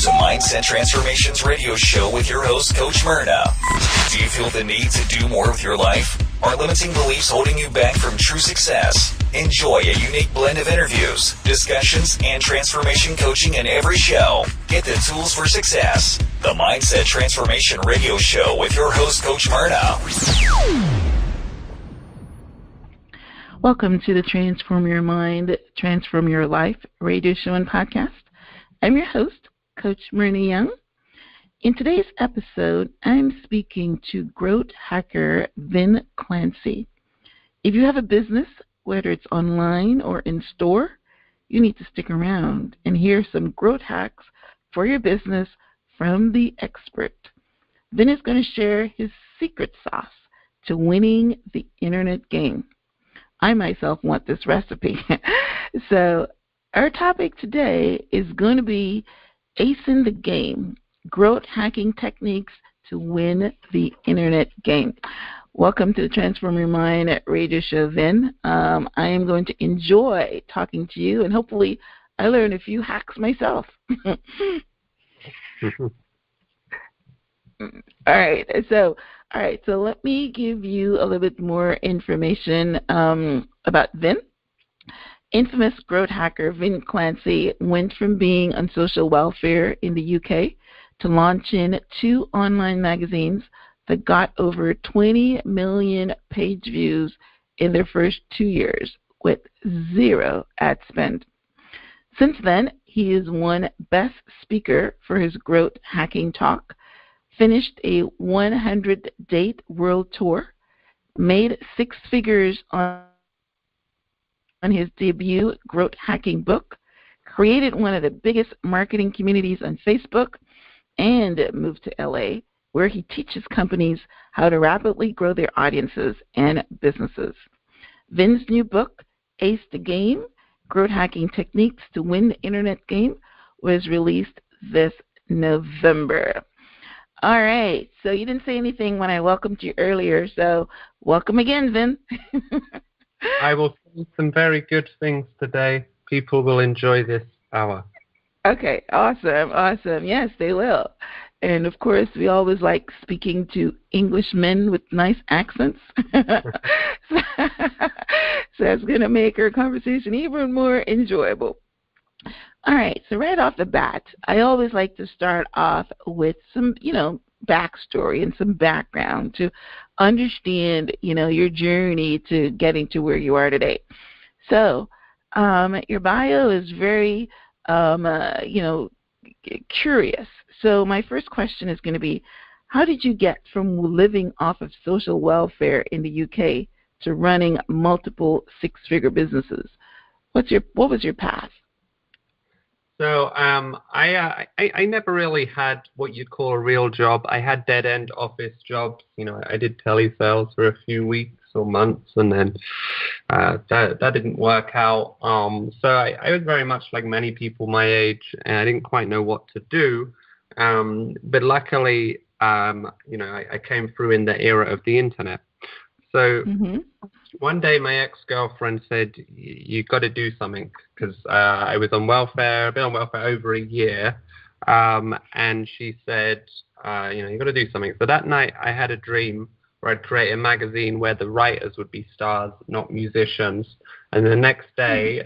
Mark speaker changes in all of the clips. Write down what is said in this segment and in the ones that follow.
Speaker 1: to Mindset Transformations Radio Show with your host, Coach Myrna. Do you feel the need to do more with your life? Are limiting beliefs holding you back from true success? Enjoy a unique blend of interviews, discussions, and transformation coaching in every show. Get the tools for success. The Mindset Transformation Radio Show with your host, Coach Myrna.
Speaker 2: Welcome to the Transform Your Mind, Transform Your Life radio show and podcast. I'm your host, Coach Myrna Young. In today's episode, I'm speaking to growth hacker Vin Clancy. If you have a business, whether it's online or in store, you need to stick around and hear some growth hacks for your business from the expert. Vin is going to share his secret sauce to winning the internet game. I myself want this recipe. So our topic today is going to be acing the game, growth hacking techniques to win the internet game. Welcome to the Transform Your Mind radio show, Vin. I am going to enjoy talking to you, and hopefully I learn a few hacks myself. All right, so let me give you a little bit more information about Vin. Infamous growth hacker Vin Clancy went from being on social welfare in the UK to launching 2 online magazines that got over 20 million page views in their first 2 years with 0 ad spend. Since then, he is won Best Speaker for his growth hacking talk, finished a 100-date world tour, made 6 figures on his debut growth hacking book, created one of the biggest marketing communities on Facebook, and moved to LA, where he teaches companies how to rapidly grow their audiences and businesses. Vin's new book, Ace the Game, Growth Hacking Techniques to Win the Internet Game, was released this November. All right, so you didn't say anything when I welcomed you earlier, so welcome again, Vin.
Speaker 3: I will say some very good things today. People will enjoy this hour.
Speaker 2: Okay, awesome. Yes, they will. And, of course, we always like speaking to Englishmen with nice accents. So that's going to make our conversation even more enjoyable. All right, so right off the bat, I always like to start off with some, backstory and some background to understand, your journey to getting to where you are today. So your bio is very, curious. So my first question is going to be, how did you get from living off of social welfare in the UK to running multiple 6-figure businesses? What was your path?
Speaker 3: So I never really had what you'd call a real job. I had dead-end office jobs. I did telesales for a few weeks or months, and then that didn't work out. So I was very much like many people my age, and I didn't quite know what to do. But luckily, I came through in the era of the internet. So one day my ex-girlfriend said, you got to do something, because I was on welfare. I've been on welfare over a year. And she said, you got to do something. So that night I had a dream where I'd create a magazine where the writers would be stars, not musicians. And the next day,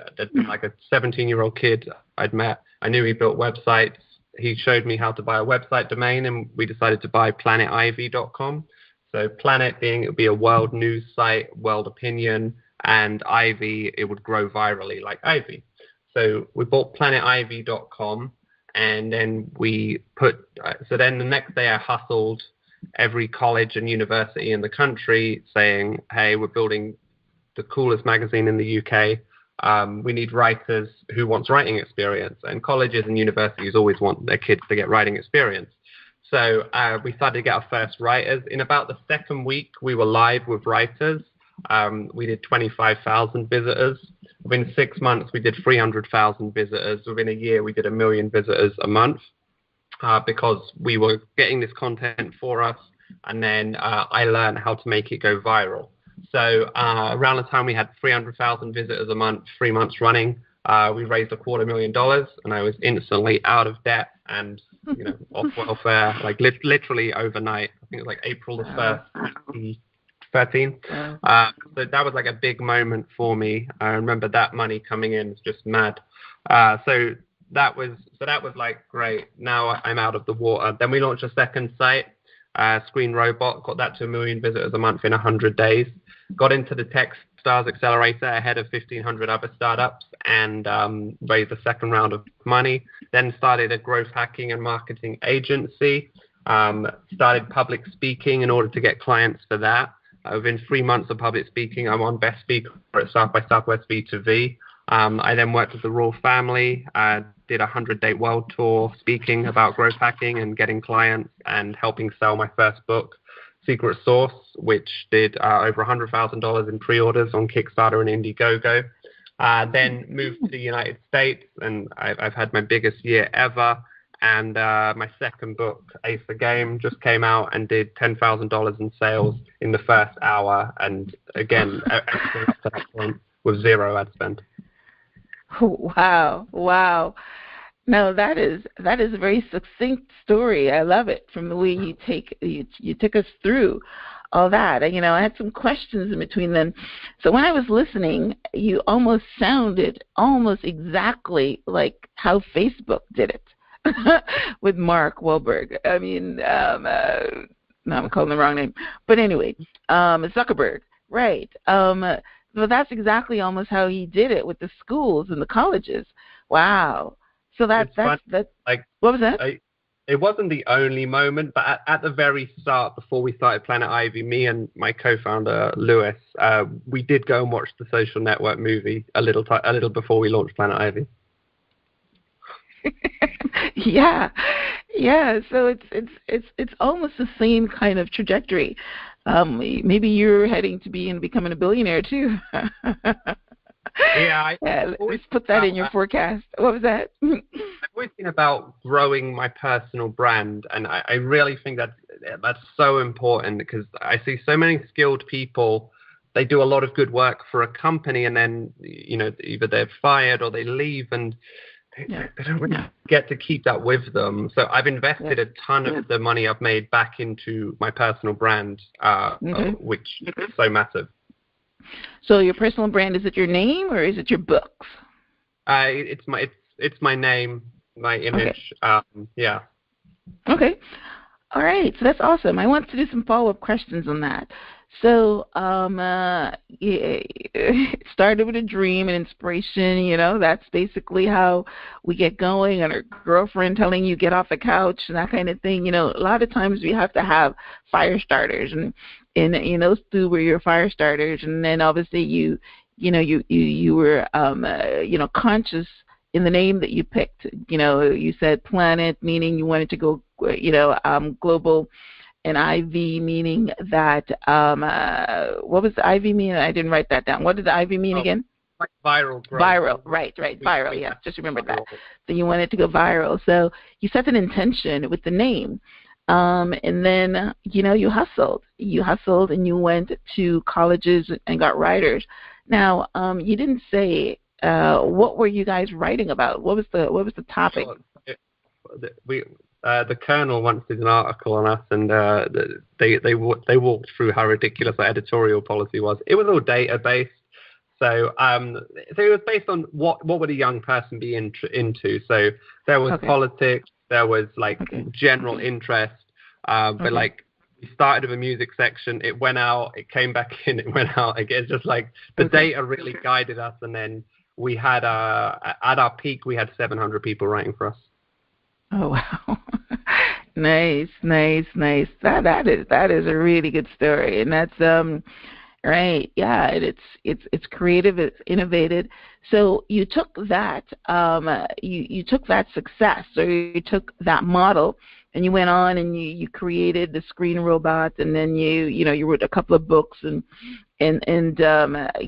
Speaker 3: like a 17-year-old kid I'd met, I knew he built websites. He showed me how to buy a website domain, and we decided to buy planetivy.com. So Planet being, it would be a world news site, world opinion, and Ivy, it would grow virally like Ivy. So we bought planetivy.com, and then then the next day I hustled every college and university in the country saying, hey, we're building the coolest magazine in the UK. We need writers who wants writing experience. And colleges and universities always want their kids to get writing experience. So we started to get our first writers. In about the second week, we were live with writers. We did 25,000 visitors. Within 6 months, we did 300,000 visitors. Within a year, we did 1 million visitors a month because we were getting this content for us. And then I learned how to make it go viral. So around the time we had 300,000 visitors a month, 3 months running, we raised $250,000, and I was instantly out of debt and off welfare, like literally overnight. I think it was like April the 1st, 2013. So that was like a big moment for me. I remember that money coming in was just mad. So that was like great. Now I'm out of the water. Then we launched a second site, Screen Robot, got that to 1 million visitors a month in 100 days. Got into the Techstars Accelerator ahead of 1,500 other startups and raised a second round of money. Then started a growth hacking and marketing agency. Started public speaking in order to get clients for that. Within 3 months of public speaking, I'm on Best Speaker at South by Southwest V2V. I then worked with the Royal Family, did a 100-day world tour speaking about growth hacking and getting clients and helping sell my first book, Secret Sauce, which did over $100,000 in pre-orders on Kickstarter and Indiegogo. Then moved to the United States, and I've had my biggest year ever. And my second book, Ace the Game, just came out and did $10,000 in sales in the first hour. And again, everything up to that point with zero ad spend.
Speaker 2: Wow. No, that is a very succinct story. I love it from the way you took us through all that. I had some questions in between then. So when I was listening, you almost sounded almost exactly like how Facebook did it with Mark Wahlberg. No, I'm calling the wrong name. But anyway, Zuckerberg, right. So that's exactly almost how he did it with the schools and the colleges. Wow. So that's like, what was that?
Speaker 3: It wasn't the only moment, but at the very start, before we started Planet Ivy, me and my co-founder Lewis, we did go and watch the Social Network movie a little before we launched Planet Ivy.
Speaker 2: Yeah. So it's almost the same kind of trajectory. Maybe you're heading to becoming a billionaire too.
Speaker 3: Yeah,
Speaker 2: let's put that in your forecast. What was that?
Speaker 3: I've always been about growing my personal brand, and I really think that's so important because I see so many skilled people. They do a lot of good work for a company, and then either they're fired or they leave, and they don't really get to keep that with them. So I've invested a ton of the money I've made back into my personal brand, which is so massive.
Speaker 2: So your personal brand, is it your name or is it your books?
Speaker 3: It's my name, my image. Yeah.
Speaker 2: Okay. All right. So that's awesome. I want to do some follow-up questions on that. So it started with a dream and inspiration. That's basically how we get going. And our girlfriend telling you get off the couch and that kind of thing. A lot of times we have to have fire starters, and those two were your fire starters. And then obviously you were conscious in the name that you picked. You said Planet, meaning you wanted to go global. And IV meaning that, what was the IV mean? I didn't write that down. What did the IV mean again?
Speaker 3: Like viral growth.
Speaker 2: Viral, right, viral, yeah, just remember that. So you wanted to go viral. So you set an intention with the name. And then, you hustled. You hustled and you went to colleges and got writers. Now, you didn't say, what were you guys writing about? What was the topic?
Speaker 3: The Colonel once did an article on us, and they walked through how ridiculous our editorial policy was. It was all data-based, so it was based on what would a young person be into. So there was politics, there was general interest, but we started with a music section. It went out, it came back in, it went out again. It's just the data really guided us, and then we had at our peak we had 700 people writing for us.
Speaker 2: Oh wow. Nice. That is a really good story, and that's right. Yeah, it's creative, it's innovative. So you took that you took that success, or you took that model, and you went on and you created the Screen Robot, and then you wrote a couple of books, and then you're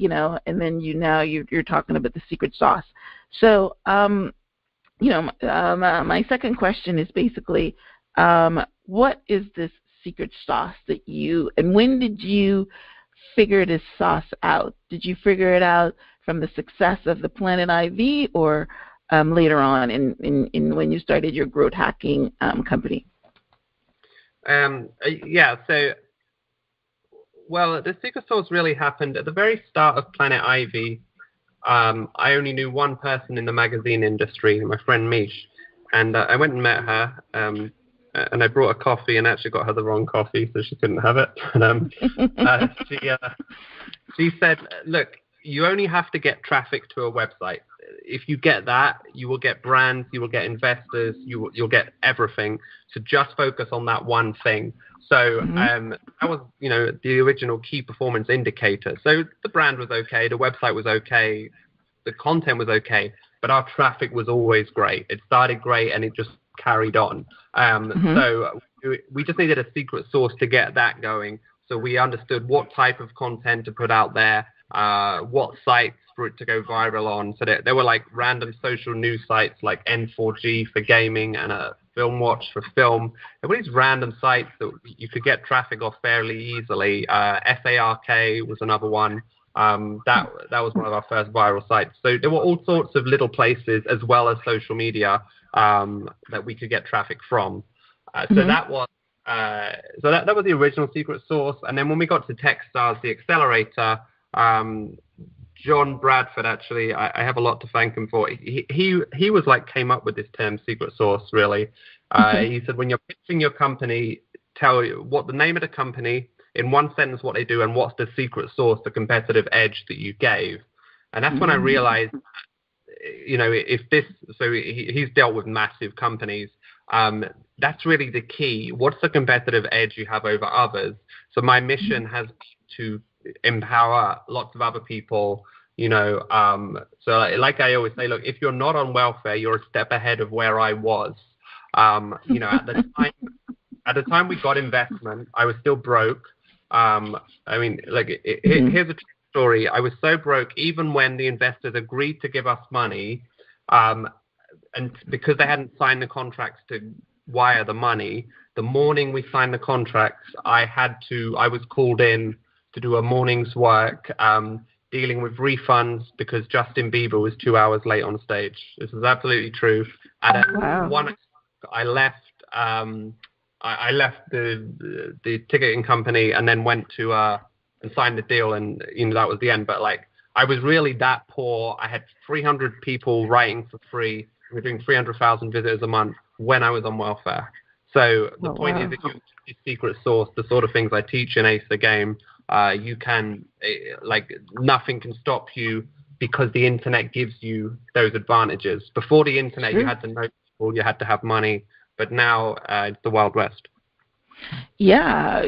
Speaker 2: talking about the secret sauce. So my second question is basically, what is this secret sauce and when did you figure this sauce out? Did you figure it out from the success of the Planet IV, or later on in when you started your growth hacking company?
Speaker 3: Yeah, so, well, the secret sauce really happened at the very start of Planet Ivy. I only knew one person in the magazine industry, my friend Mish, and I went and met her, and I brought a coffee and actually got her the wrong coffee, so she couldn't have it. And, she said, look, you only have to get traffic to a website. If you get that, you will get brands, you will get investors, you'll get everything. So just focus on that one thing. So that was, the original key performance indicator. So the brand was okay, the website was okay, the content was okay, but our traffic was always great. It started great and it just carried on. So we just needed a secret sauce to get that going. So we understood what type of content to put out there, what sites for it to go viral on. So there were like random social news sites like N4G for gaming and FilmWatch for film. There were these random sites that you could get traffic off fairly easily. SARK was another one. That was one of our first viral sites. So there were all sorts of little places as well as social media that we could get traffic from. So that was that was the original secret sauce. And then when we got to Techstars, the accelerator, John Bradford, actually, I have a lot to thank him for. He was like came up with this term secret sauce, really. He said, when you're pitching your company, tell you what the name of the company, in one sentence what they do, and what's the secret sauce, the competitive edge that you gave. And that's when I realized, if this, so he's dealt with massive companies. That's really the key. What's the competitive edge you have over others? So my mission has been to empower lots of other people, so like I always say, look, if you're not on welfare, you're a step ahead of where I was. At the time we got investment, I was still broke. Here's a true story. I was so broke, even when the investors agreed to give us money, and because they hadn't signed the contracts to wire the money, the morning we signed the contracts, I was called in to do a morning's work, dealing with refunds because Justin Bieber was 2 hours late on stage. This is absolutely true. At 1 o'clock, I left. I left the ticketing company and then went to and signed the deal, and that was the end. But I was really that poor. I had 300 people writing for free. We were doing 300,000 visitors a month when I was on welfare. So the point is, if you secret sauce, the sort of things I teach in Ace the Game, you can, nothing can stop you because the internet gives you those advantages. Before the internet, you had to know people, you had to have money, but now it's the Wild West.
Speaker 2: Yeah,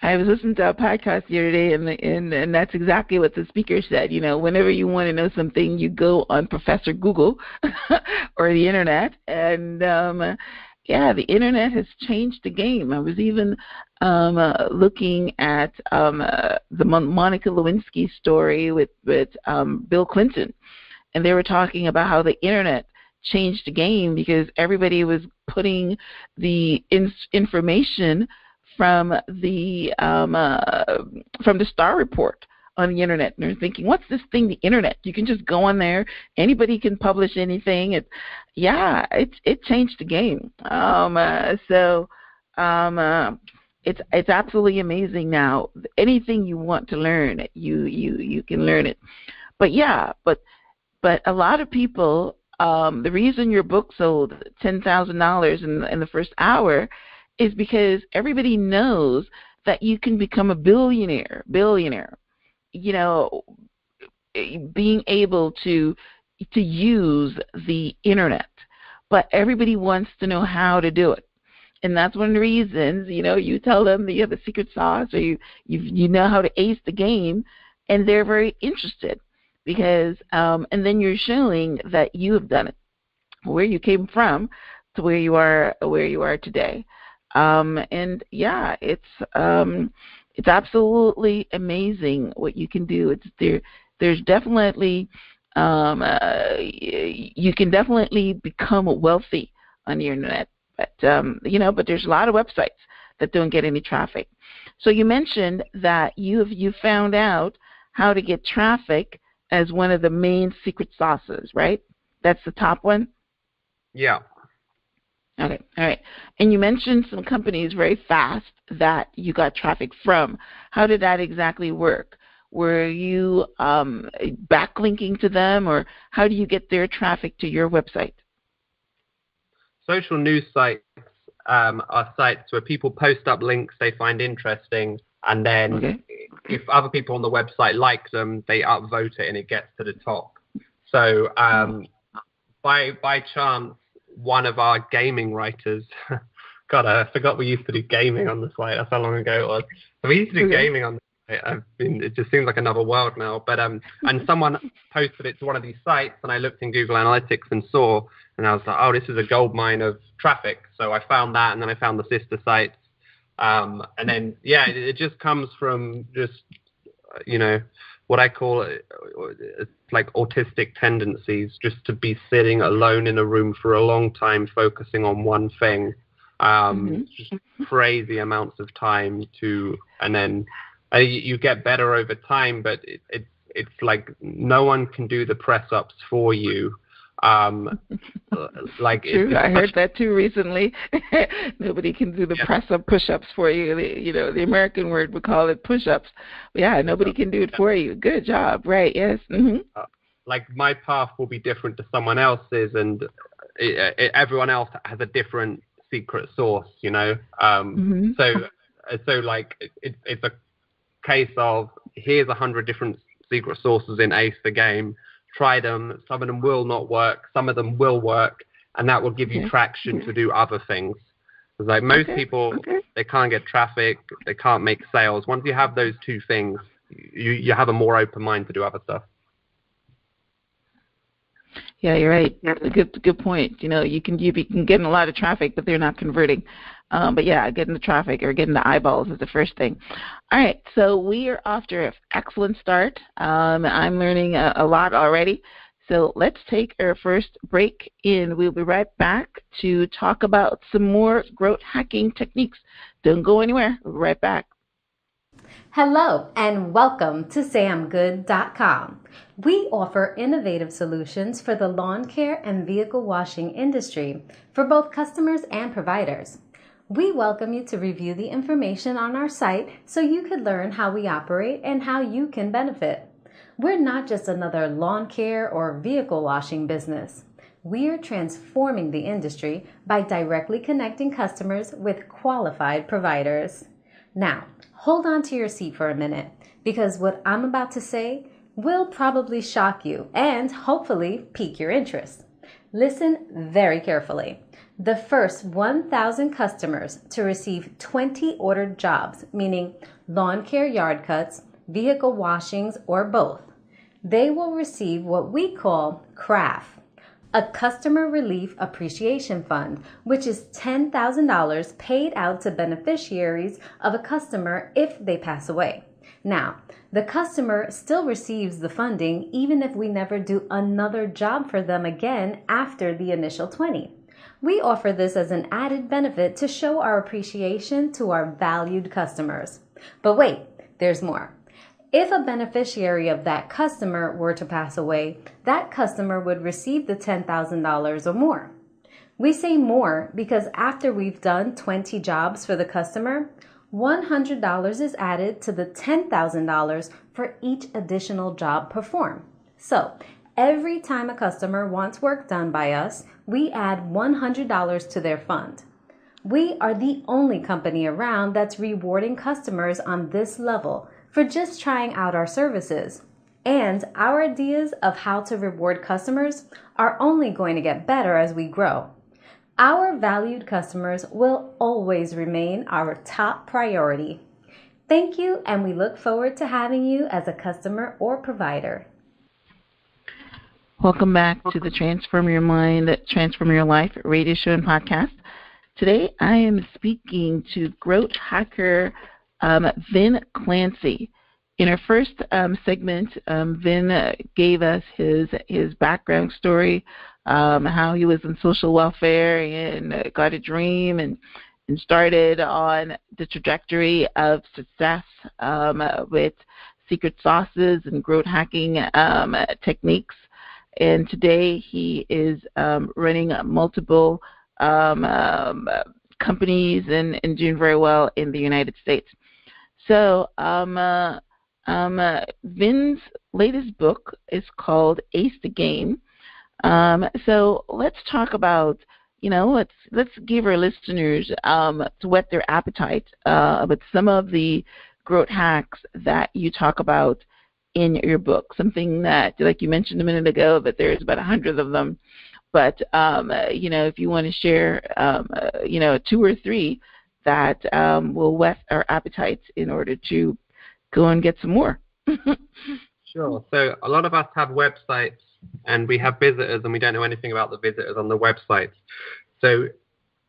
Speaker 2: I was listening to a podcast the other day, and that's exactly what the speaker said. Whenever you want to know something, you go on Professor Google or the internet, and the internet has changed the game. I was even looking at the Monica Lewinsky story with Bill Clinton, and they were talking about how the internet changed the game because everybody was putting the information from the Star Report on the internet, and they're thinking, what's this thing, the internet? You can just go on there, anybody can publish anything. It changed the game. It's absolutely amazing now. Anything you want to learn, you can learn it. But a lot of people, the reason your book sold $10,000 in the first hour is because everybody knows that you can become a billionaire. Being able to use the internet, but everybody wants to know how to do it. And that's one of the reasons, you tell them that you have a secret sauce, or you know how to ace the game, and they're very interested because, and then you're showing that you have done it, where you came from to where you are today. It's absolutely amazing what you can do. There's definitely, you can definitely become wealthy on the internet. But there's a lot of websites that don't get any traffic. So you mentioned that you found out how to get traffic as one of the main secret sauces, right? That's the top one?
Speaker 3: Yeah.
Speaker 2: Okay, all right. And you mentioned some companies very fast that you got traffic from. How did that exactly work? Were you backlinking to them, or how do you get their traffic to your website?
Speaker 3: Social news sites are sites where people post up links they find interesting, and then if other people on the website like them, they upvote it and it gets to the top. So by chance, one of our gaming writers, God, I forgot we used to do gaming on the site. That's how long ago it was. So we used to do gaming on the site. It just seems like another world now. But and someone posted it to one of these sites, and I looked in Google Analytics and saw, and I was like, oh, this is a gold mine of traffic. So I found that, and then I found the sister sites. And then, yeah, it just comes from just, what I call like autistic tendencies, just to be sitting alone in a room for a long time, focusing on one thing, just crazy amounts of time and then you get better over time, but it's like no one can do the press ups for you. Like
Speaker 2: true. I heard that too recently. Nobody can do the press-up push-ups for you. The American word would call it push-ups. But yeah, nobody can do it for you. Good job. Right? Yes.
Speaker 3: Like my path will be different to someone else's, and everyone else has a different secret sauce. So like it's a case of here's 100 different secret sauces in Ace the game. Try them. Some of them will not work. Some of them will work, and that will give you traction to do other things. Because like most people, they can't get traffic, they can't make sales. Once you have those two things, you have a more open mind to do other stuff.
Speaker 2: Yeah, you're right. That's a good point. You can get a lot of traffic, but they're not converting. But yeah, getting the traffic or getting the eyeballs is the first thing. All right, so we are off to an excellent start. I'm learning a lot already. So let's take our first break, and we'll be right back to talk about some more growth hacking techniques. Don't go anywhere. We'll be right back.
Speaker 4: Hello and welcome to samgood.com. We offer innovative solutions for the lawn care and vehicle washing industry for both customers and providers. We welcome you to review the information on our site so you can learn how we operate and how you can benefit. We're not just another lawn care or vehicle washing business. We're transforming the industry by directly connecting customers with qualified providers. Now, hold on to your seat for a minute, because what I'm about to say will probably shock you and hopefully pique your interest. Listen very carefully. The first 1,000 customers to receive 20 ordered jobs, meaning lawn care yard cuts, vehicle washings, or both, they will receive what we call CRAF, a Customer Relief Appreciation Fund, which is $10,000 paid out to beneficiaries of a customer if they pass away. Now, the customer still receives the funding even if we never do another job for them again after the initial 20. We offer this as an added benefit to show our appreciation to our valued customers. But wait, there's more. If a beneficiary of that customer were to pass away, that customer would receive the $10,000 or more. We say more because after we've done 20 jobs for the customer, $100 is added to the $10,000 for each additional job performed. So, every time a customer wants work done by us, we add $100 to their fund. We are the only company around that's rewarding customers on this level for just trying out our services. And our ideas of how to reward customers are only going to get better as we grow. Our valued customers will always remain our top priority. Thank you, and we look forward to having you as a customer or provider.
Speaker 2: Welcome back to the Transform Your Mind, Transform Your Life radio show and podcast. Today I am speaking to growth hacker Vin Clancy. In our first segment, Vin gave us his background story, how he was in social welfare and got a dream and started on the trajectory of success with secret sauces and growth hacking techniques. and today he is running multiple companies and doing very well in the United States. So Vin's latest book is called Ace the Game. So let's talk about, let's give our listeners to whet their appetite about some of the growth hacks that you talk about in your book. Something that, like you mentioned a minute ago, that there's about 100 of them. But if you want to share, 2 or 3 that will whet our appetites in order to go and get some more.
Speaker 3: Sure. So a lot of us have websites and we have visitors and we don't know anything about the visitors on the websites. So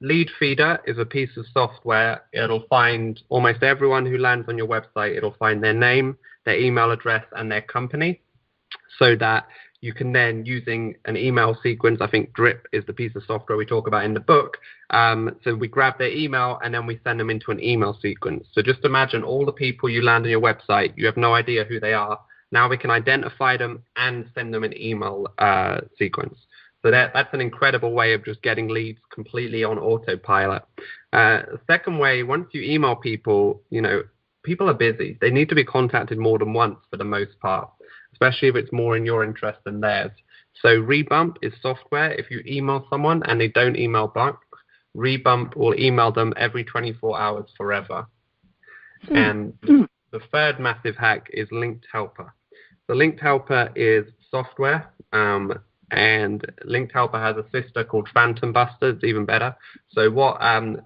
Speaker 3: Leadfeeder is a piece of software. It'll find almost everyone who lands on your website. It'll find their name, their email address, and their company, so that you can then, using an email sequence, I think Drip is the piece of software we talk about in the book. So we grab their email and then we send them into an email sequence. So just imagine all the people you land on your website, you have no idea who they are. Now we can identify them and send them an email sequence. So that's an incredible way of just getting leads completely on autopilot. Second way, once you email people, people are busy. They need to be contacted more than once for the most part, especially if it's more in your interest than theirs. So Rebump is software. If you email someone and they don't email back, Rebump will email them every 24 hours forever. And the third massive hack is Linked Helper. So Linked Helper is software, and Linked Helper has a sister called Phantom Buster. It's even better. So what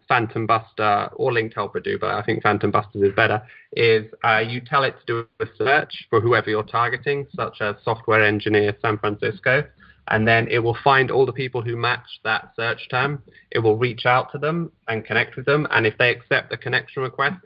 Speaker 3: Phantom Buster or Linked Helper do, but I think Phantom Buster is better, is you tell it to do a search for whoever you're targeting, such as software engineer San Francisco, and then it will find all the people who match that search term. It will reach out to them and connect with them, and if they accept the connection request,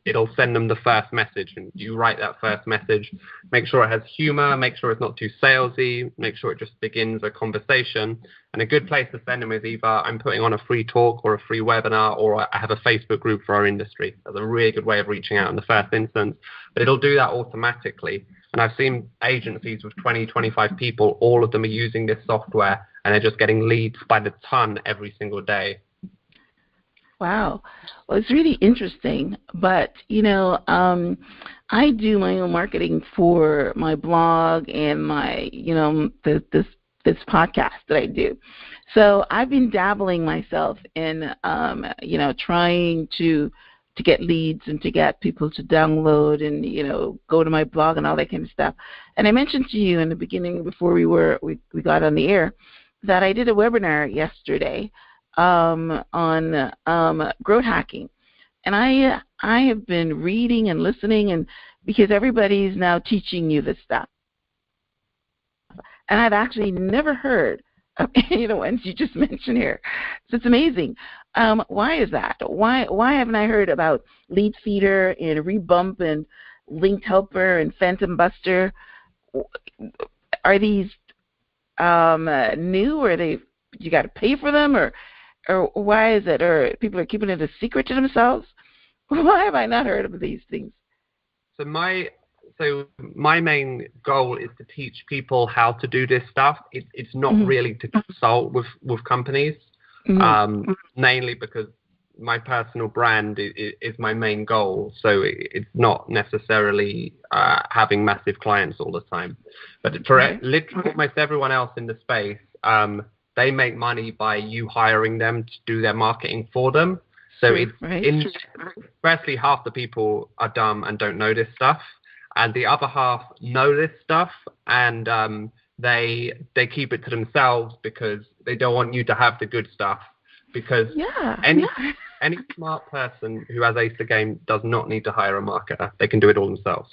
Speaker 3: it'll send them the first message, and you write that first message. Make sure it has humor, make sure it's not too salesy, make sure it just begins a conversation. And a good place to send them is either I'm putting on a free talk or a free webinar, or I have a Facebook group for our industry. That's a really good way of reaching out in the first instance, but it'll do that automatically. And I've seen agencies with 20, 25 people, all of them are using this software, and they're just getting leads by the ton every single day.
Speaker 2: Wow. Well, it's really interesting, but, I do my own marketing for my blog and my, this podcast that I do. So I've been dabbling myself in, trying to get leads and to get people to download and, go to my blog and all that kind of stuff. And I mentioned to you in the beginning before we got on the air that I did a webinar yesterday on growth hacking. And I have been reading and listening, and because everybody's now teaching you this stuff. And I've actually never heard of any of the ones you just mentioned here. So it's amazing. Why is that? Why haven't I heard about Leadfeeder and Rebump and Linked Helper and Phantom Buster? Are these new, or you got to pay for them, or why is it? Or people are keeping it a secret to themselves? Why have I not heard of these things?
Speaker 3: So my main goal is to teach people how to do this stuff. It's not really to consult with companies, mainly because my personal brand is my main goal. So it's not necessarily having massive clients all the time. But for literally almost everyone else in the space, they make money by you hiring them to do their marketing for them. So firstly, half the people are dumb and don't know this stuff, and the other half know this stuff, and they keep it to themselves because they don't want you to have the good stuff. Because any smart person who has Ace the Game does not need to hire a marketer. They can do it all themselves.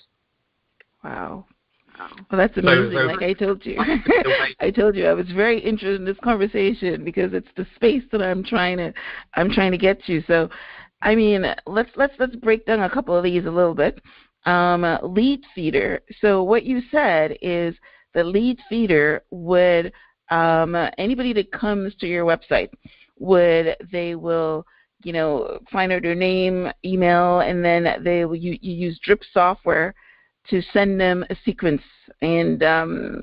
Speaker 2: Wow. Well, that's amazing. Like I told you, I was very interested in this conversation because it's the space that I'm trying to get to. So, I mean, let's break down a couple of these a little bit. Leadfeeder. So what you said is that Leadfeeder would anybody that comes to your website they will find out their name, email, and then you use Drip software to send them a sequence, and and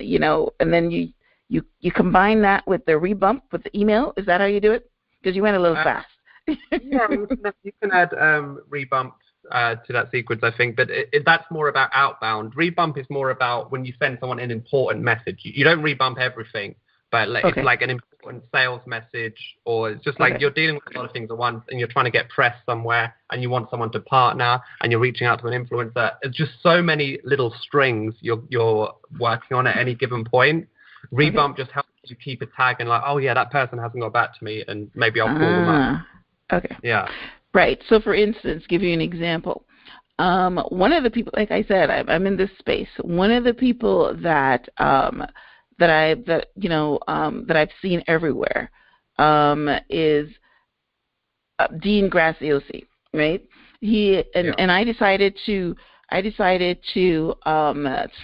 Speaker 2: then you combine that with the rebump with the email. Is that how you do it? Because you went a little fast.
Speaker 3: Yeah, you can add rebump to that sequence, I think, but that's more about outbound. Rebump is more about when you send someone an important message. You don't rebump everything, but it's like an important sales message, or it's just like you're dealing with a lot of things at once, and you're trying to get press somewhere, and you want someone to partner, and you're reaching out to an influencer. It's just so many little strings you're working on at any given point. Rebump just helps you keep a tag and like, oh yeah, that person hasn't got back to me, and maybe I'll call them up.
Speaker 2: Okay.
Speaker 3: Yeah.
Speaker 2: Right. So, for instance, give you an example. One of the people, like I said, I'm in this space. One of the people that I've seen everywhere is Dean Graziosi, right? And I decided to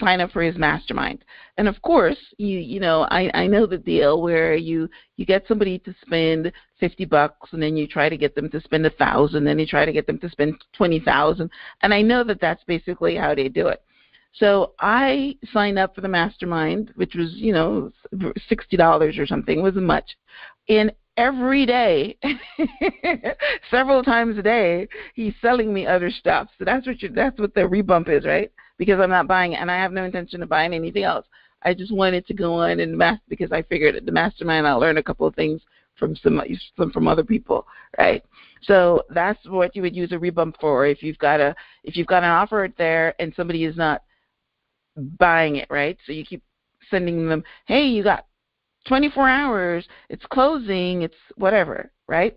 Speaker 2: sign up for his mastermind. And of course, I know the deal where you get somebody to spend $50, and then you try to get them to spend $1,000, then you try to get them to spend $20,000, and I know that that's basically how they do it. So I signed up for the mastermind, which was $60 or something. It wasn't much, and every day, several times a day, he's selling me other stuff. So that's what the rebump is, right? Because I'm not buying it, and I have no intention of buying anything else. I just wanted to go on and because I figured at the mastermind I'll learn a couple of things from other people, right? So that's what you would use a rebump for. If you've got an offer there and somebody is not buying it, right? So you keep sending them, hey, you got 24 hours, it's closing, it's whatever, right?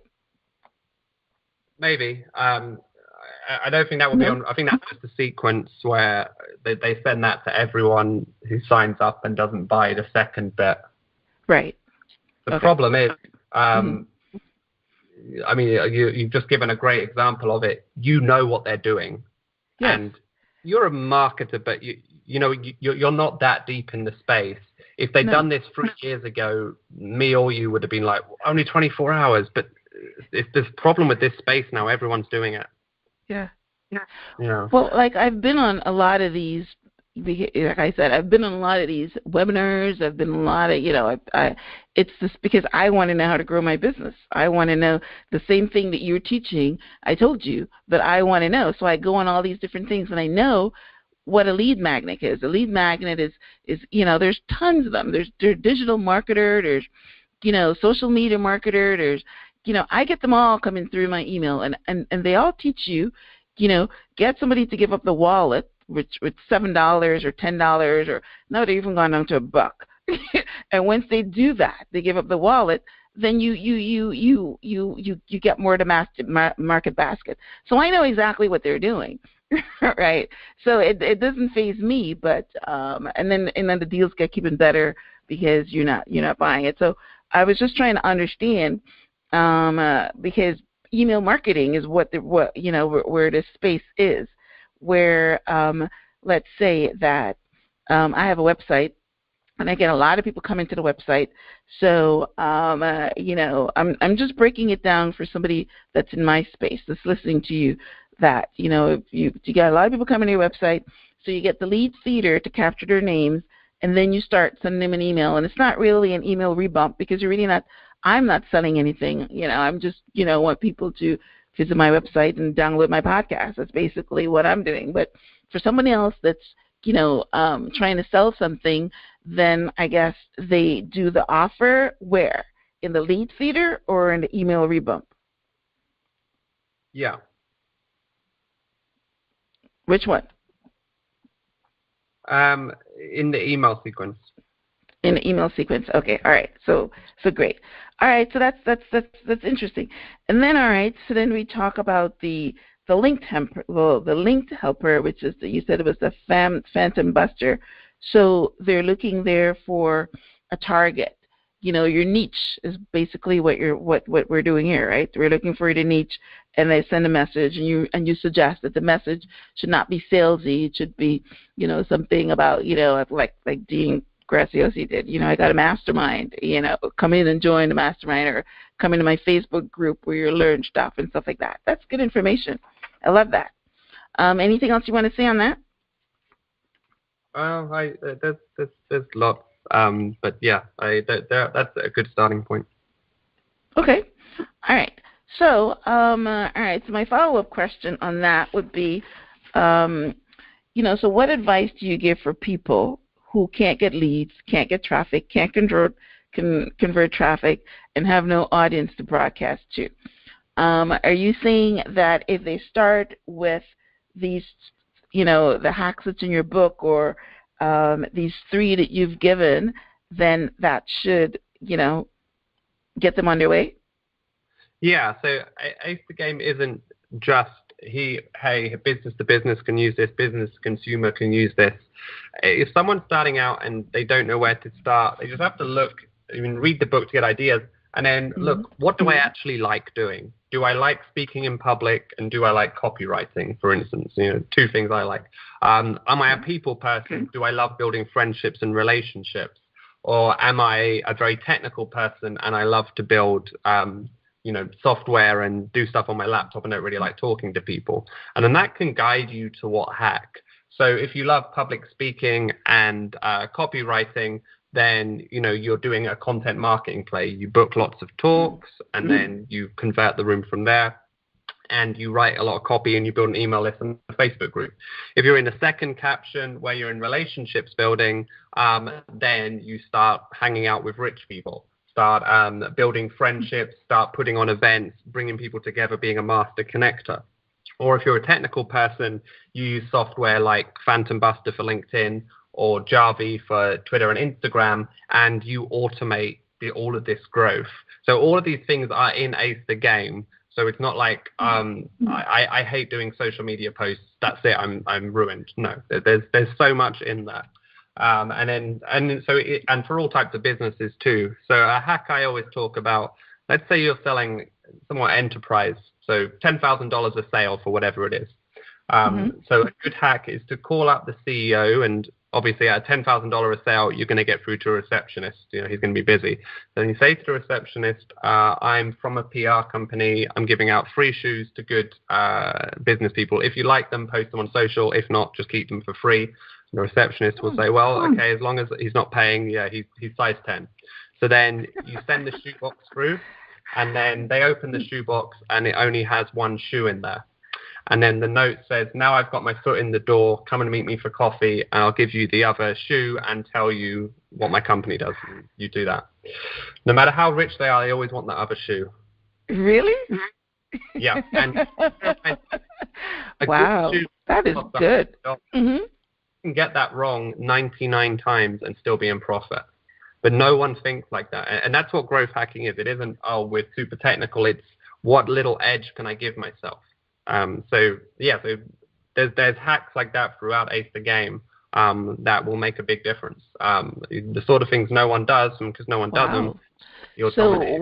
Speaker 3: Maybe. I don't think that would be on. I think that's just a sequence where they send that to everyone who signs up and doesn't buy the second bit.
Speaker 2: Right.
Speaker 3: The problem is, I mean, you've just given a great example of it. You know what they're doing, and you're a marketer, but you're not that deep in the space. If they'd done this 3 years ago, me or you would have been like, only 24 hours. But if there's a problem with this space now, everyone's doing it.
Speaker 2: Yeah.
Speaker 3: Yeah.
Speaker 2: Well, like I've been on a lot of these, like I said, I've been on a lot of these webinars. I've been on a lot of, it's just because I want to know how to grow my business. I want to know the same thing that you're teaching. I told you that I want to know. So I go on all these different things, and I know what a lead magnet is. A lead magnet is there's tons of them. There's digital marketer, there's, social media marketer, there's, I get them all coming through my email, and they all teach you, get somebody to give up the wallet, which with $7 or $10, or no, they're even gone down to $1. And once they do that, they give up the wallet, then you get more to market basket. So I know exactly what they're doing. Right. So it doesn't faze me, but and then the deals get even better because you're not buying it. So I was just trying to understand because email marketing is where this space is, where let's say that I have a website, and I get a lot of people coming to the website. So I'm just breaking it down for somebody that's in my space that's listening to you. That if you got a lot of people coming to your website, so you get the lead feeder to capture their names, and then you start sending them an email, and it's not really an email rebump because I'm not selling anything. I'm just want people to visit my website and download my podcast. That's basically what I'm doing. But for somebody else that's trying to sell something, then I guess they do the offer where, in the lead feeder or in the email rebump?
Speaker 3: Yeah.
Speaker 2: Which one?
Speaker 3: In the email sequence.
Speaker 2: In the email sequence. Okay. All right. So great. All right. So that's interesting. And then so then we talk about the linked helper, which is you said it was the phantom buster. So they're looking there for a target. Your niche is basically what we're doing here, right? We're looking for the niche, and they send a message, and you suggest that the message should not be salesy. It should be, something about, like Dean Graziosi did. I got a mastermind. Come in and join the mastermind, or come into my Facebook group where you learn stuff and stuff like that. That's good information. I love that. Anything else you want to say on that?
Speaker 3: There's lots. But yeah, that's a good starting point.
Speaker 2: Okay. All right. So, all right. So my follow-up question on that would be, so what advice do you give for people who can't get leads, can't get traffic, can't convert traffic, and have no audience to broadcast to? Are you saying that if they start with these, the hacks that's in your book, or these 3 that you've given, then that should, get them underway?
Speaker 3: Yeah, so Ace the Game isn't just business to business can use this, business to consumer can use this. If someone's starting out and they don't know where to start, they just have to read the book to get ideas, and then look, what do I actually like doing? Do I like speaking in public, and do I like copywriting, for instance? 2 things I like. Am I a people person? Do I love building friendships and relationships? Or am I a very technical person and I love to build software and do stuff on my laptop and don't really like talking to people? And then that can guide you to what hack. So if you love public speaking and copywriting, then you're doing a content marketing play. You book lots of talks and then you convert the room from there, and you write a lot of copy and you build an email list and a Facebook group. If you're in the second caption where you're in relationships building, then you start hanging out with rich people, start building friendships, start putting on events, bringing people together, being a master connector. Or if you're a technical person, you use software like Phantom Buster for LinkedIn or Jarvee for Twitter and Instagram, and you automate all of this growth. So all of these things are in Ace the Game. So it's not like I hate doing social media posts. That's it. I'm ruined. No, there's so much in that. And for all types of businesses too. So a hack I always talk about. Let's say you're selling somewhat enterprise, so $10,000 a sale for whatever it is. So a good hack is to call up the CEO, and obviously at a $10,000 a sale, you're going to get through to a receptionist. He's going to be busy. Then you say to the receptionist, I'm from a PR company. I'm giving out free shoes to good business people. If you like them, post them on social. If not, just keep them for free. And the receptionist will say, well, okay, as long as he's not paying, he's size 10. So then you send the shoebox through, and then they open the shoebox, and it only has 1 shoe in there. And then the note says, now I've got my foot in the door, come and meet me for coffee, and I'll give you the other shoe and tell you what my company does. And you do that. No matter how rich they are, they always want the other shoe.
Speaker 2: Really?
Speaker 3: Yeah. And
Speaker 2: wow, that is good.
Speaker 3: You can get that wrong 99 times and still be in profit. But no one thinks like that. And that's what growth hacking is. It isn't, we're super technical. It's what little edge can I give myself? So there's hacks like that throughout Ace the Game that will make a big difference. The sort of things no one does, and because no one does them, you're dominating.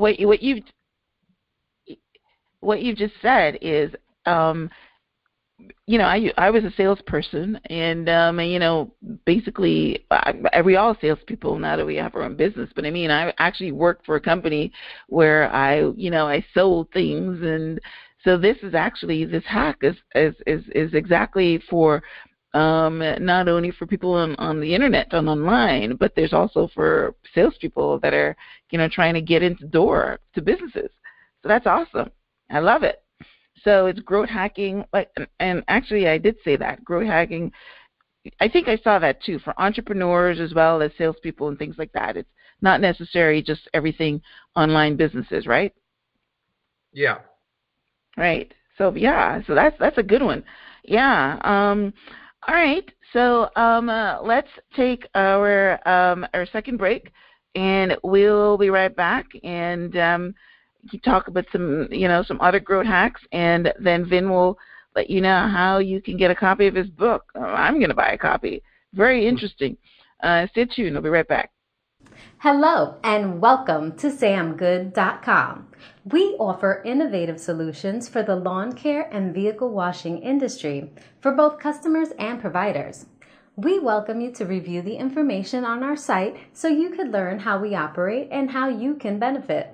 Speaker 2: What you've just said is, I was a salesperson, and basically, we all salespeople now that we have our own business. But I actually worked for a company where I sold things, and so this hack is exactly for not only for people on the internet and online, but there's also for salespeople that are trying to get into door to businesses. So that's awesome. I love it. So it's growth hacking, and actually I did say that growth hacking. I think I saw that too for entrepreneurs as well as salespeople and things like that. It's not necessarily just everything online businesses, right?
Speaker 3: Yeah.
Speaker 2: Right. So so that's a good one. Yeah. All right. So let's take our second break, and we'll be right back and talk about some other growth hacks, and then Vin will let you know how you can get a copy of his book. I'm going to buy a copy. Very interesting. Stay tuned. We'll be right back.
Speaker 4: Hello and welcome to samgood.com. We offer innovative solutions for the lawn care and vehicle washing industry for both customers and providers. We welcome you to review the information on our site so you can learn how we operate and how you can benefit.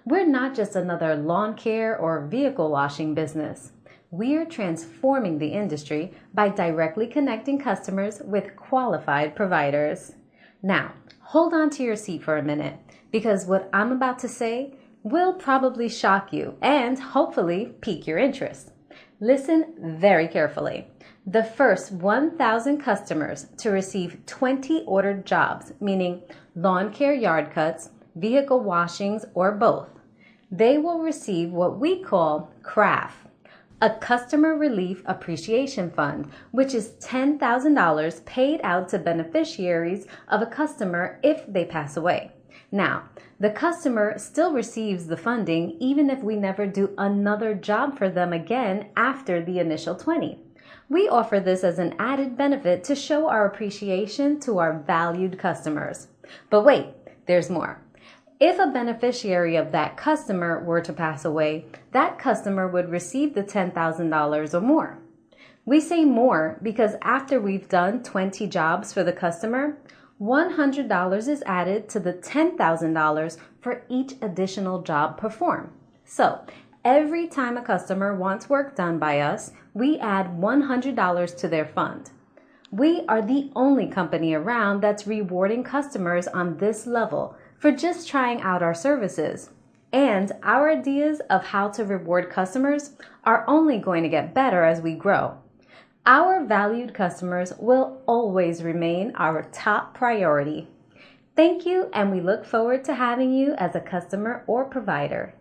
Speaker 4: We're not just another lawn care or vehicle washing business. We're transforming the industry by directly connecting customers with qualified providers. Now, hold on to your seat for a minute, because what I'm about to say will probably shock you and hopefully pique your interest. Listen very carefully. The first 1,000 customers to receive 20 ordered jobs, meaning lawn care yard cuts, vehicle washings, or both, they will receive what we call CRAF, a Customer Relief Appreciation Fund, which is $10,000 paid out to beneficiaries of a customer if they pass away. Now, the customer still receives the funding even if we never do another job for them again after the initial 20. We offer this as an added benefit to show our appreciation to our valued customers. But wait, there's more. If a beneficiary of that customer were to pass away, that customer would receive the $10,000 or more. We say more because after we've done 20 jobs for the customer, $100 is added to the $10,000 for each additional job performed. So, every time a customer wants work done by us, we add $100 to their fund. We are the only company around that's rewarding customers on this level for just trying out our services. And our ideas of how to reward customers are only going to get better as we grow. Our valued customers will always remain our top priority. Thank you, and we look forward to having you as a customer or provider.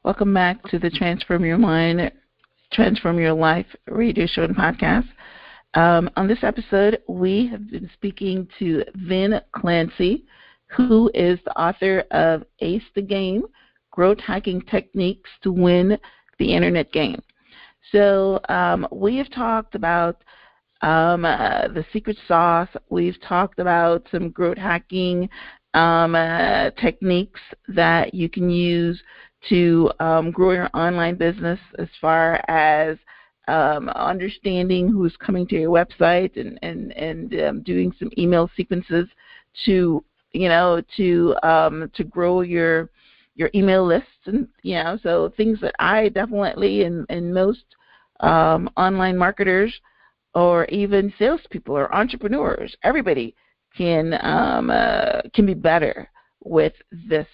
Speaker 2: Welcome back to the Transform Your Mind, Transform Your Life radio show and podcast. On this episode, we have been speaking to Vin Clancy, who is the author of Ace the Game, Growth Hacking Techniques to Win the Internet Game. So we have talked about the secret sauce. We've talked about some growth hacking techniques that you can use to grow your online business, as far as understanding who's coming to your website and doing some email sequences to grow your email lists, and so things that I definitely and most online marketers or even salespeople or entrepreneurs, everybody can be better with this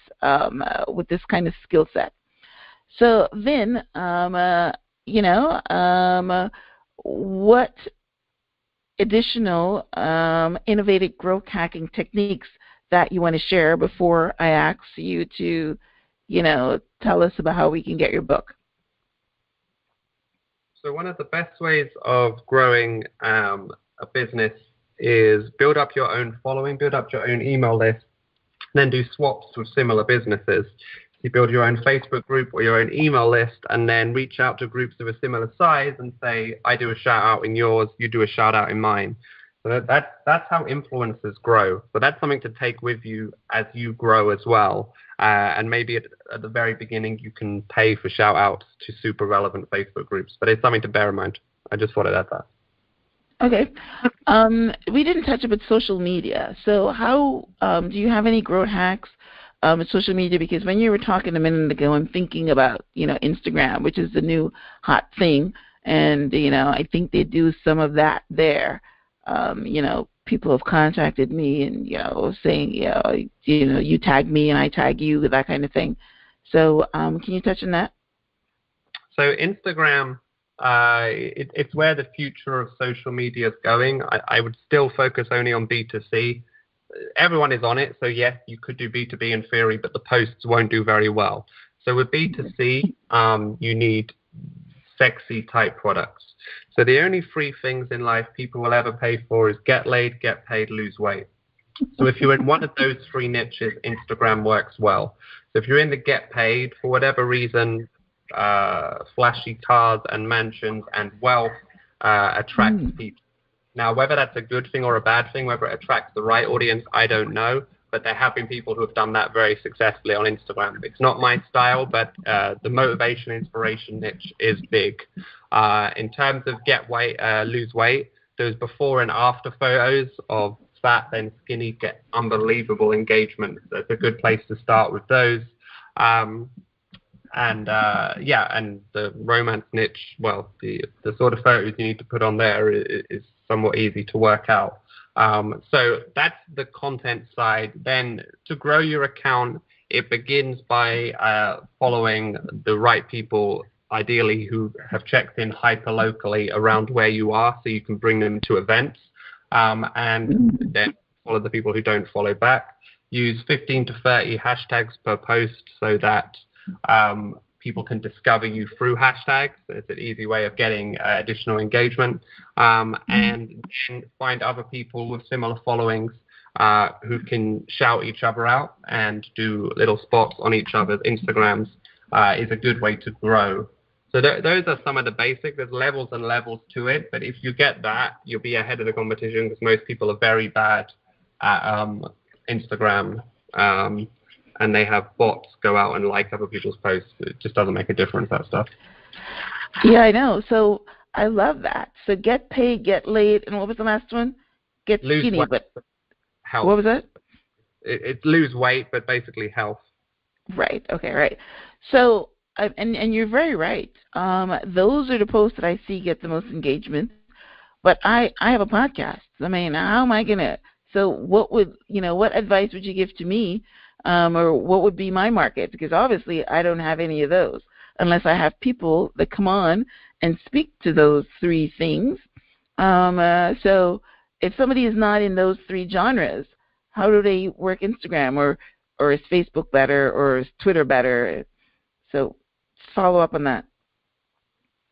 Speaker 2: kind of skill set. So Vin, what additional innovative growth hacking techniques that you want to share before I ask you to, tell us about how we can get your book?
Speaker 3: So one of the best ways of growing a business is build up your own following, build up your own email list, and then do swaps with similar businesses. You build your own Facebook group or your own email list, and then reach out to groups of a similar size and say, I do a shout out in yours, you do a shout out in mine. So that's how influencers grow. So that's something to take with you as you grow as well. And maybe at the very beginning, you can pay for shout outs to super relevant Facebook groups. But it's something to bear in mind. I just thought I'd add that.
Speaker 2: Okay. We didn't touch about social media. So how do you have any growth hacks with social media? Because when you were talking a minute ago, I'm thinking about, Instagram, which is the new hot thing. And, I think they do some of that there. People have contacted me and, saying, you tag me and I tag you, that kind of thing. So can you touch on that?
Speaker 3: So Instagram, it's where the future of social media is going. I would still focus only on B2C. Everyone is on it. So yes, you could do B2B in theory, but the posts won't do very well. So with B2C, you need sexy type products. So the only three things in life people will ever pay for is get laid, get paid, lose weight. So if you're in one of those three niches, Instagram works well. So if you're in the get paid, for whatever reason, flashy cars and mansions and wealth attracts people. Now, whether that's a good thing or a bad thing, whether it attracts the right audience, I don't know. But there have been people who have done that very successfully on Instagram. It's not my style, but the motivation, inspiration niche is big. In terms of lose weight, those before and after photos of fat then skinny get unbelievable engagement. That's a good place to start with those. And the romance niche, well, the sort of photos you need to put on there is somewhat easy to work out. So that's the content side. Then to grow your account, it begins by following the right people, ideally who have checked in hyper locally around where you are, so you can bring them to events, and then follow the people who don't follow back. Use 15 to 30 hashtags per post so that people can discover you through hashtags. It's an easy way of getting additional engagement, and then find other people with similar followings who can shout each other out and do little spots on each other's Instagrams. Is a good way to grow. So those are some of the basics. There's levels and levels to it, but if you get that, you'll be ahead of the competition, because most people are very bad at Instagram, and they have bots go out and like other people's posts. It just doesn't make a difference, that stuff.
Speaker 2: Yeah, I know. So I love that. So get paid, get laid, and what was the last one? Get
Speaker 3: Lose
Speaker 2: skinny,
Speaker 3: weight,
Speaker 2: but
Speaker 3: health.
Speaker 2: What was that?
Speaker 3: It's lose weight, but basically health.
Speaker 2: Right. Okay. Right. So, and you're very right. Those are the posts that I see get the most engagement. But I have a podcast. I mean, how am I gonna? So, what advice would you give to me, or what would be my market? Because obviously, I don't have any of those unless I have people that come on and speak to those three things. So, if somebody is not in those three genres, how do they work Instagram, or is Facebook better, or is Twitter better? So follow up on that.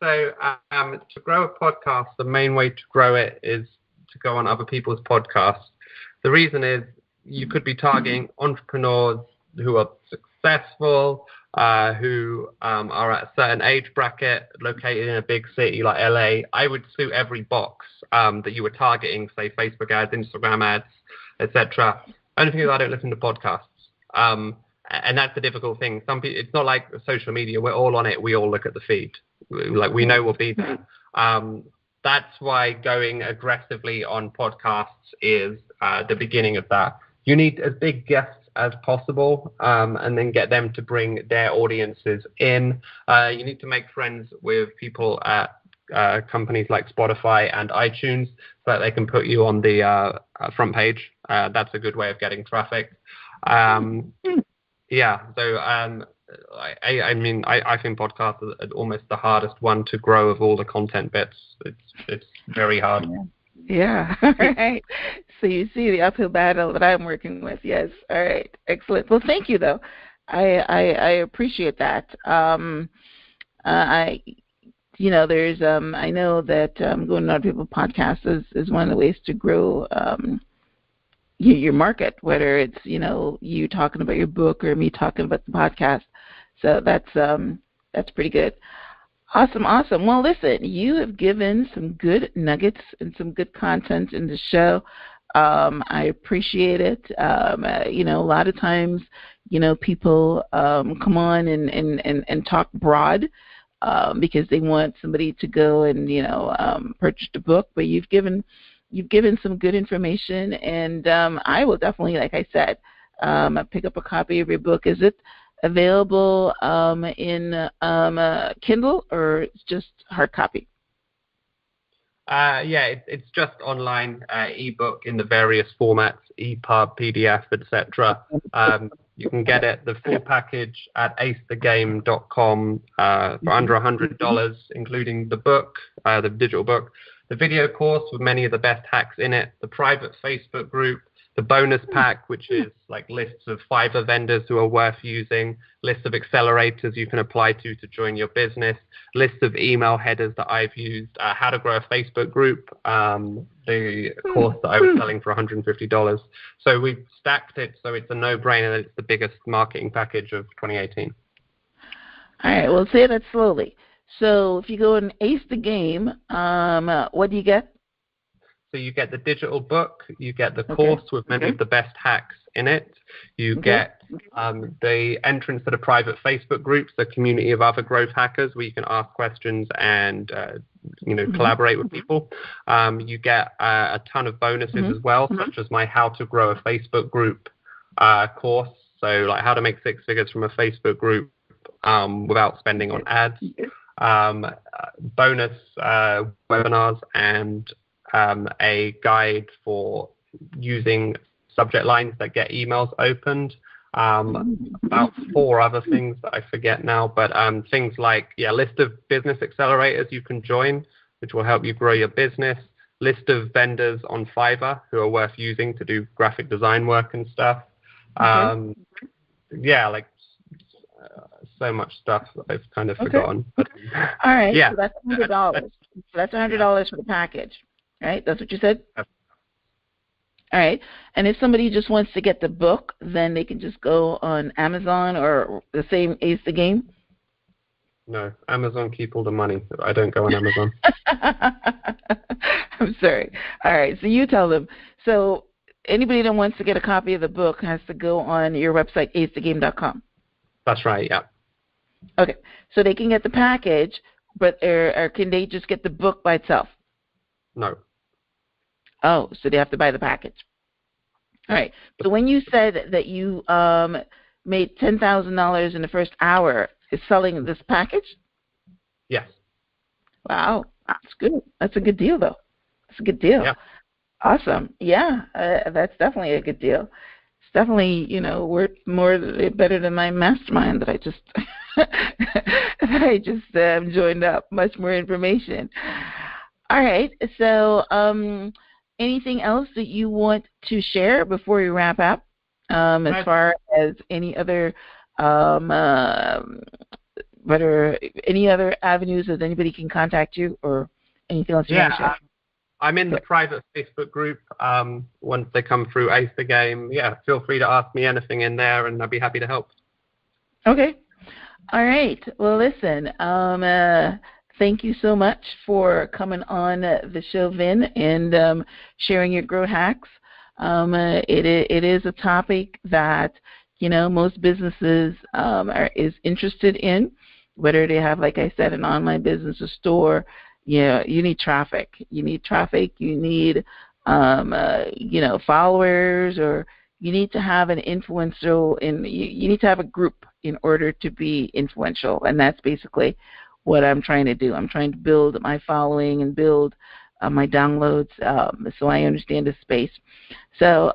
Speaker 3: So to grow a podcast, the main way to grow it is to go on other people's podcasts. The reason is you could be targeting entrepreneurs who are successful, who are at a certain age bracket, located in a big city like LA. I would suit every box that you were targeting, say Facebook ads, Instagram ads, etc. Only thing is I don't listen to podcasts. And that's the difficult thing. Some people, it's not like social media. We're all on it. We all look at the feed. Like, we know we'll be there. That's why going aggressively on podcasts is the beginning of that. You need as big guests as possible, and then get them to bring their audiences in. You need to make friends with people at companies like Spotify and iTunes so that they can put you on the front page. That's a good way of getting traffic. Yeah, so I mean, I think podcasts are almost the hardest one to grow of all the content bits. It's very hard.
Speaker 2: Yeah. All right. So you see the uphill battle that I'm working with. Yes. All right. Excellent. Well, thank you, though. I appreciate that. There's I know that going on other people's podcasts is one of the ways to grow your market, whether it's you talking about your book or me talking about the podcast. So that's pretty good. Awesome. Well, listen, you have given some good nuggets and some good content in the show. I appreciate it. A lot of times, people come on and talk broad because they want somebody to go and purchase the book, but you've given some good information, and I will definitely, like I said, pick up a copy of your book. Is it available in Kindle, or it's just hard copy?
Speaker 3: It's just online ebook in the various formats, EPUB, PDF, etc. You can get it, the full package, at acethegame.com for under $100, including the book, the digital book, the video course with many of the best hacks in it, the private Facebook group, the bonus pack, which is like lists of Fiverr vendors who are worth using, lists of accelerators you can apply to join your business, lists of email headers that I've used, how to grow a Facebook group, the course that I was selling for $150. So we've stacked it so it's a no-brainer that it's the biggest marketing package of 2018.
Speaker 2: All right, well, say that slowly. So if you go and ace the game, what do you get?
Speaker 3: So you get the digital book, you get the course with many of the best hacks in it, you get the entrance to the private Facebook groups, the community of other growth hackers where you can ask questions and collaborate with people. You get a ton of bonuses as well, such as my How to Grow a Facebook Group course. So like how to make 6 figures from a Facebook group without spending on ads. Bonus webinars and a guide for using subject lines that get emails opened. About 4 other things that I forget now, but things like, list of business accelerators you can join, which will help you grow your business, list of vendors on Fiverr who are worth using to do graphic design work and stuff.
Speaker 2: Okay.
Speaker 3: So much stuff that I've kind of forgotten. But,
Speaker 2: all right,
Speaker 3: yeah.
Speaker 2: so that's $100. So that's $100 for the package, right? That's what you said? All right. And if somebody just wants to get the book, then they can just go on Amazon or the same Ace the Game?
Speaker 3: No, Amazon keep all the money. I don't go on Amazon.
Speaker 2: I'm sorry. All right. So you tell them. So anybody that wants to get a copy of the book has to go on your website, acethegame.com.
Speaker 3: That's right, yeah.
Speaker 2: Okay. So they can get the package, but or can they just get the book by itself?
Speaker 3: No.
Speaker 2: Oh, so they have to buy the package. All right. So when you said that you made $10,000 in the first hour, is selling this package?
Speaker 3: Yes.
Speaker 2: Wow, that's good. That's a good deal, though. That's a good deal.
Speaker 3: Yeah.
Speaker 2: Awesome. Yeah, that's definitely a good deal. It's definitely, worth better than my mastermind that I just joined up. Much more information. All right. So, anything else that you want to share before we wrap up? As far as any other, any other avenues that anybody can contact you, or anything else you want to share?
Speaker 3: I'm in the private Facebook group. Once they come through Ace the Game, feel free to ask me anything in there, and I'd be happy to help.
Speaker 2: Okay. All right. Well, listen. Thank you so much for coming on the show, Vin, and sharing your growth hacks. It is a topic that most businesses is interested in, whether they have, like I said, an online business or store. You need traffic. You need followers, or you need to have an influential. You need to have a group in order to be influential, and that's basically what I'm trying to do. I'm trying to build my following and build my downloads, so I understand the space. So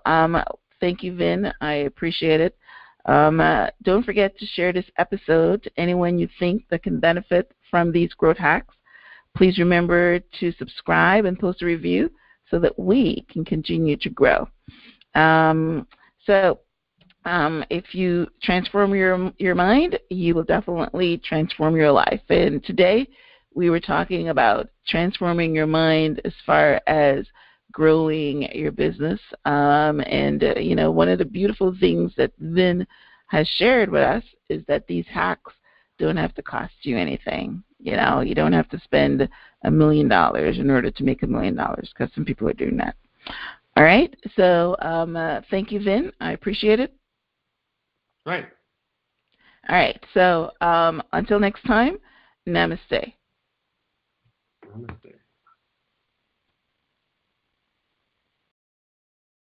Speaker 2: thank you, Vin. I appreciate it. Don't forget to share this episode to anyone you think that can benefit from these growth hacks. Please remember to subscribe and post a review so that we can continue to grow. If you transform your mind, you will definitely transform your life. And today we were talking about transforming your mind as far as growing your business. One of the beautiful things that Vin has shared with us is that these hacks don't have to cost you anything. You don't have to spend $1 million in order to make $1 million, because some people are doing that. All right. So thank you, Vin. I appreciate it.
Speaker 3: Right.
Speaker 2: All right. So until next time, namaste.
Speaker 3: Namaste.